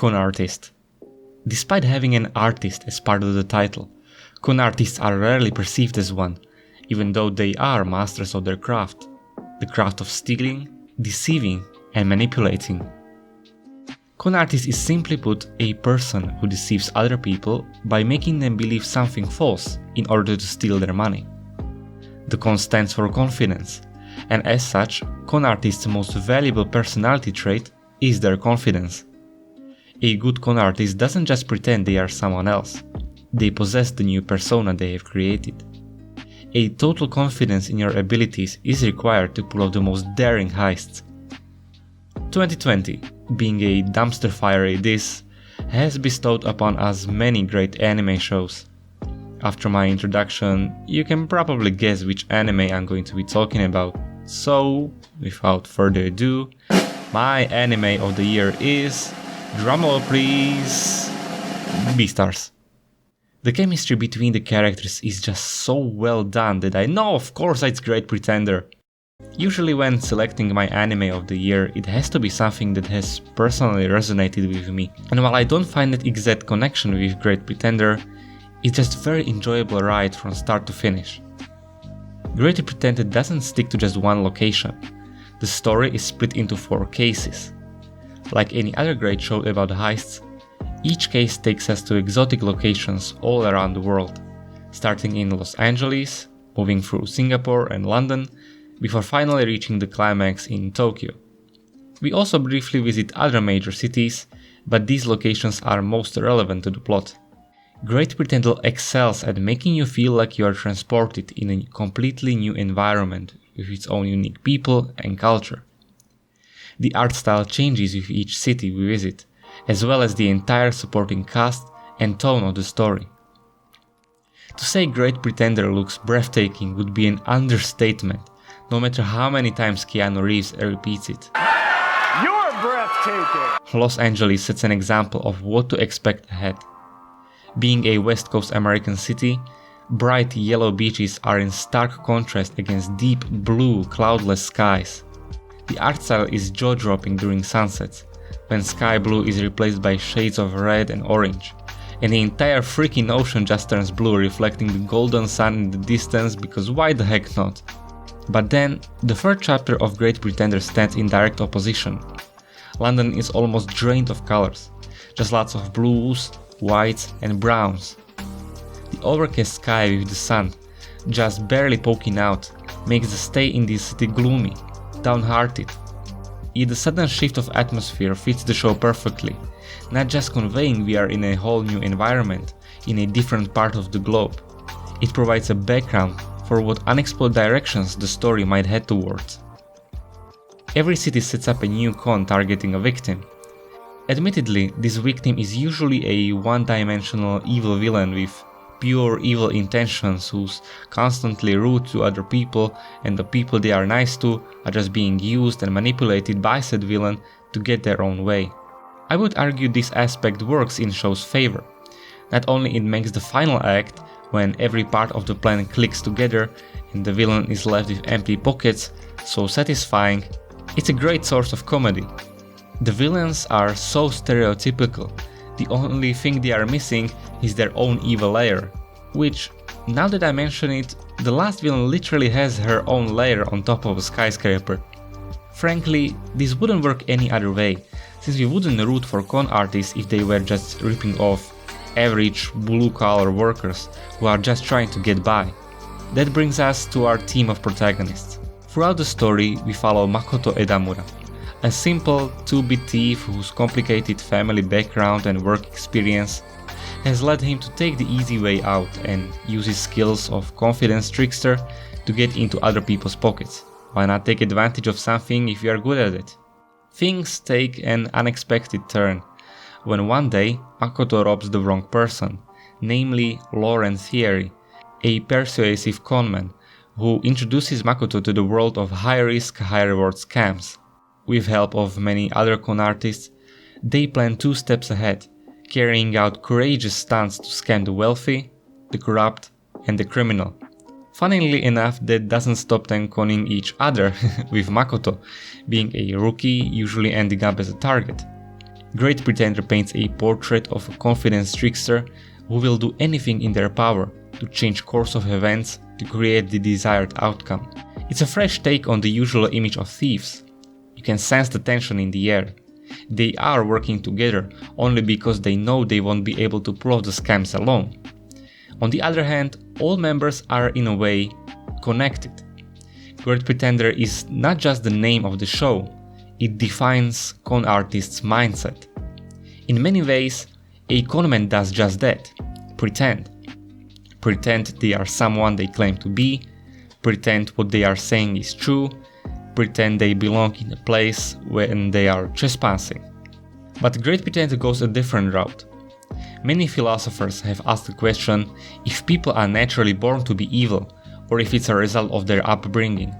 Con artist. Despite having an artist as part of the title, con artists are rarely perceived as one, even though they are masters of their craft. The craft of stealing, deceiving, and manipulating. Con artist is simply put a person who deceives other people by making them believe something false in order to steal their money. The con stands for confidence, and as such, con artist's most valuable personality trait is their confidence. A good con artist doesn't just pretend they are someone else, they possess the new persona they have created. A total confidence in your abilities is required to pull off the most daring heists. 2020, being a dumpster fire it is, has bestowed upon us many great anime shows. After my introduction, you can probably guess which anime I'm going to be talking about, so without further ado, my anime of the year is, drumroll please, Beastars. The chemistry between the characters is just so well done that I know of course it's Great Pretender. Usually when selecting my anime of the year, it has to be something that has personally resonated with me, and while I don't find that exact connection with Great Pretender, it's just a very enjoyable ride from start to finish. Great Pretender doesn't stick to just one location. The story is split into 4 cases. Like any other great show about heists, each case takes us to exotic locations all around the world, starting in Los Angeles, moving through Singapore and London, before finally reaching the climax in Tokyo. We also briefly visit other major cities, but these locations are most relevant to the plot. Great Pretender excels at making you feel like you are transported in a completely new environment with its own unique people and culture. The art style changes with each city we visit, as well as the entire supporting cast and tone of the story. To say Great Pretender looks breathtaking would be an understatement, no matter how many times Keanu Reeves repeats it. You're breathtaking! Los Angeles sets an example of what to expect ahead. Being a West Coast American city, bright yellow beaches are in stark contrast against deep blue, cloudless skies. The art style is jaw-dropping during sunsets, when sky blue is replaced by shades of red and orange, and the entire freaking ocean just turns blue, reflecting the golden sun in the distance, because why the heck not? But then, the third chapter of Great Pretender stands in direct opposition. London is almost drained of colors, just lots of blues, whites and browns. The overcast sky with the sun, just barely poking out, makes the stay in this city gloomy, downhearted. Yet the sudden shift of atmosphere fits the show perfectly, not just conveying we are in a whole new environment, in a different part of the globe. It provides a background for what unexplored directions the story might head towards. Every city sets up a new con targeting a victim. Admittedly, this victim is usually a one-dimensional evil villain with pure evil intentions who's constantly rude to other people, and the people they are nice to are just being used and manipulated by said villain to get their own way. I would argue this aspect works in show's favor. Not only it makes the final act, when every part of the plan clicks together and the villain is left with empty pockets, so satisfying, it's a great source of comedy. The villains are so stereotypical, the only thing they are missing is their own evil lair, which, now that I mention it, the last villain literally has her own lair on top of a skyscraper. Frankly, this wouldn't work any other way, since we wouldn't root for con artists if they were just ripping off average blue-collar workers who are just trying to get by. That brings us to our team of protagonists. Throughout the story, we follow Makoto Edamura, a simple 2-bit thief whose complicated family background and work experience has led him to take the easy way out and use his skills of confidence trickster to get into other people's pockets. Why not take advantage of something if you are good at it? Things take an unexpected turn when one day Makoto robs the wrong person, namely Lauren Thierry, a persuasive conman who introduces Makoto to the world of high-risk, high-reward scams. With help of many other con artists, they plan 2 steps ahead, carrying out courageous stunts to scam the wealthy, the corrupt, and the criminal. Funnily enough, that doesn't stop them conning each other, with Makoto being a rookie usually ending up as a target. Great Pretender paints a portrait of a confident trickster who will do anything in their power to change course of events to create the desired outcome. It's a fresh take on the usual image of thieves. You can sense the tension in the air. They are working together only because they know they won't be able to pull off the scams alone. On the other hand, all members are in a way connected. Great Pretender is not just the name of the show, it defines con artists' mindset. In many ways, a conman does just that, pretend. Pretend they are someone they claim to be, pretend what they are saying is true, pretend they belong in a place when they are trespassing. But Great Pretender goes a different route. Many philosophers have asked the question if people are naturally born to be evil or if it's a result of their upbringing.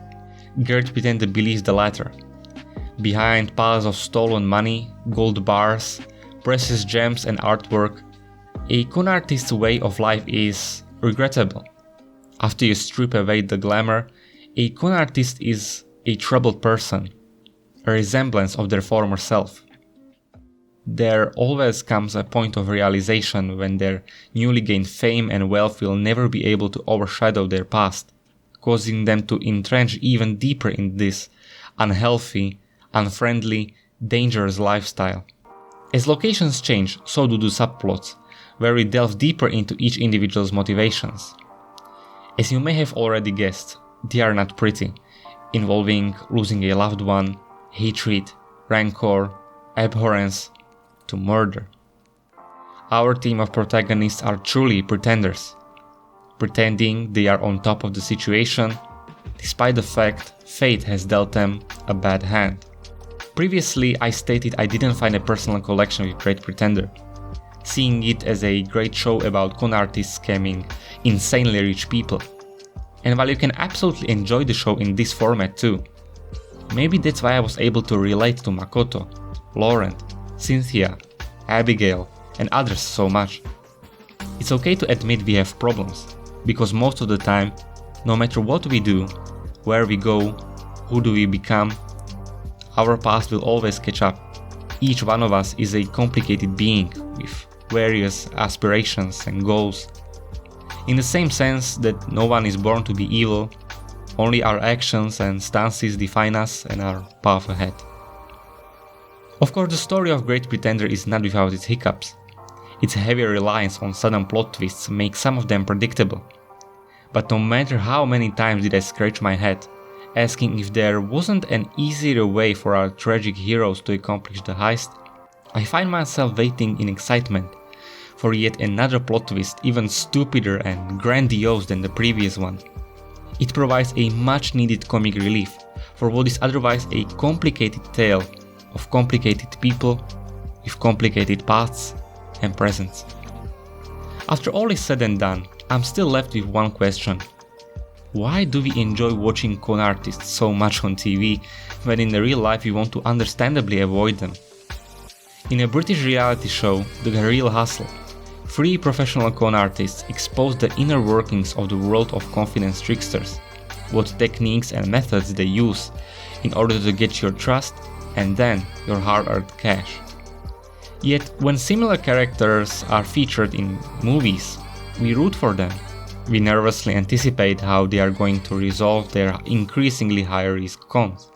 Great Pretender believes the latter. Behind piles of stolen money, gold bars, precious gems and artwork, a con artist's way of life is regrettable. After you strip away the glamour, a con artist is a troubled person, a resemblance of their former self. There always comes a point of realization when their newly gained fame and wealth will never be able to overshadow their past, causing them to entrench even deeper in this unhealthy, unfriendly, dangerous lifestyle. As locations change, so do the subplots, where we delve deeper into each individual's motivations. As you may have already guessed, they are not pretty, involving losing a loved one, hatred, rancor, abhorrence, to murder. Our team of protagonists are truly pretenders, pretending they are on top of the situation, despite the fact fate has dealt them a bad hand. Previously, I stated I didn't find a personal connection with Great Pretender, seeing it as a great show about con artists scamming insanely rich people. And while you can absolutely enjoy the show in this format too, maybe that's why I was able to relate to Makoto, Laurent, Cynthia, Abigail, and others so much. It's okay to admit we have problems, because most of the time, no matter what we do, where we go, who do we become, our past will always catch up. Each one of us is a complicated being with various aspirations and goals. In the same sense that no one is born to be evil, only our actions and stances define us and our path ahead. Of course, the story of Great Pretender is not without its hiccups. Its heavy reliance on sudden plot twists makes some of them predictable. But no matter how many times did I scratch my head, asking if there wasn't an easier way for our tragic heroes to accomplish the heist, I find myself waiting in excitement for yet another plot twist even stupider and grandiose than the previous one. It provides a much needed comic relief for what is otherwise a complicated tale of complicated people with complicated pasts and presents. After all is said and done, I'm still left with one question. Why do we enjoy watching con artists so much on TV when in the real life we want to understandably avoid them? In a British reality show, The Real Hustle, 3 professional con artists expose the inner workings of the world of confidence tricksters, what techniques and methods they use in order to get your trust and then your hard-earned cash. Yet, when similar characters are featured in movies, we root for them. We nervously anticipate how they are going to resolve their increasingly high-risk cons.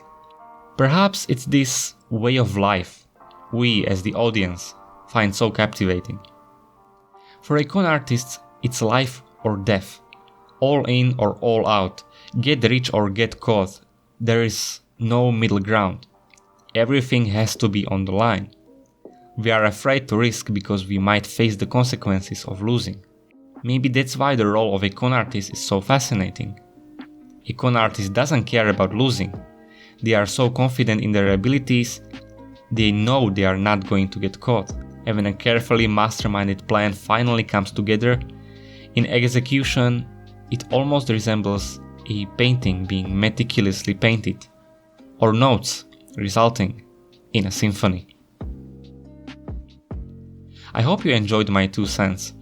Perhaps it's this way of life we, as the audience, find so captivating. For a con artist, it's life or death. All in or all out, get rich or get caught. There is no middle ground. Everything has to be on the line. We are afraid to risk because we might face the consequences of losing. Maybe that's why the role of a con artist is so fascinating. A con artist doesn't care about losing. They are so confident in their abilities, they know they are not going to get caught. And when a carefully masterminded plan finally comes together, in execution, it almost resembles a painting being meticulously painted, or notes resulting in a symphony. I hope you enjoyed my 2 cents.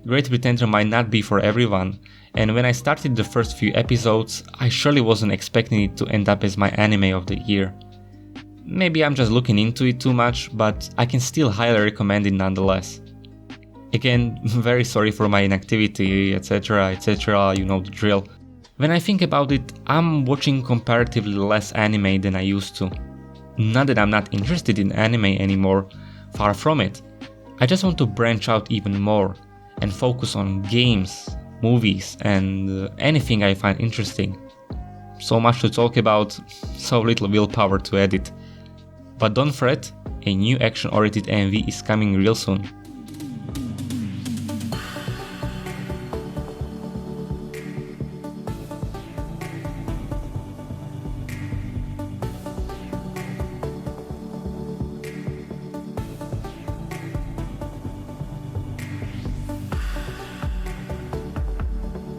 Great Pretender might not be for everyone, and when I started the first few episodes, I surely wasn't expecting it to end up as my anime of the year. Maybe I'm just looking into it too much, but I can still highly recommend it nonetheless. Again, very sorry for my inactivity, etc, etc, you know the drill. When I think about it, I'm watching comparatively less anime than I used to. Not that I'm not interested in anime anymore, far from it. I just want to branch out even more and focus on games, movies, and anything I find interesting. So much to talk about, so little willpower to edit. But don't fret, a new action-oriented MV is coming real soon.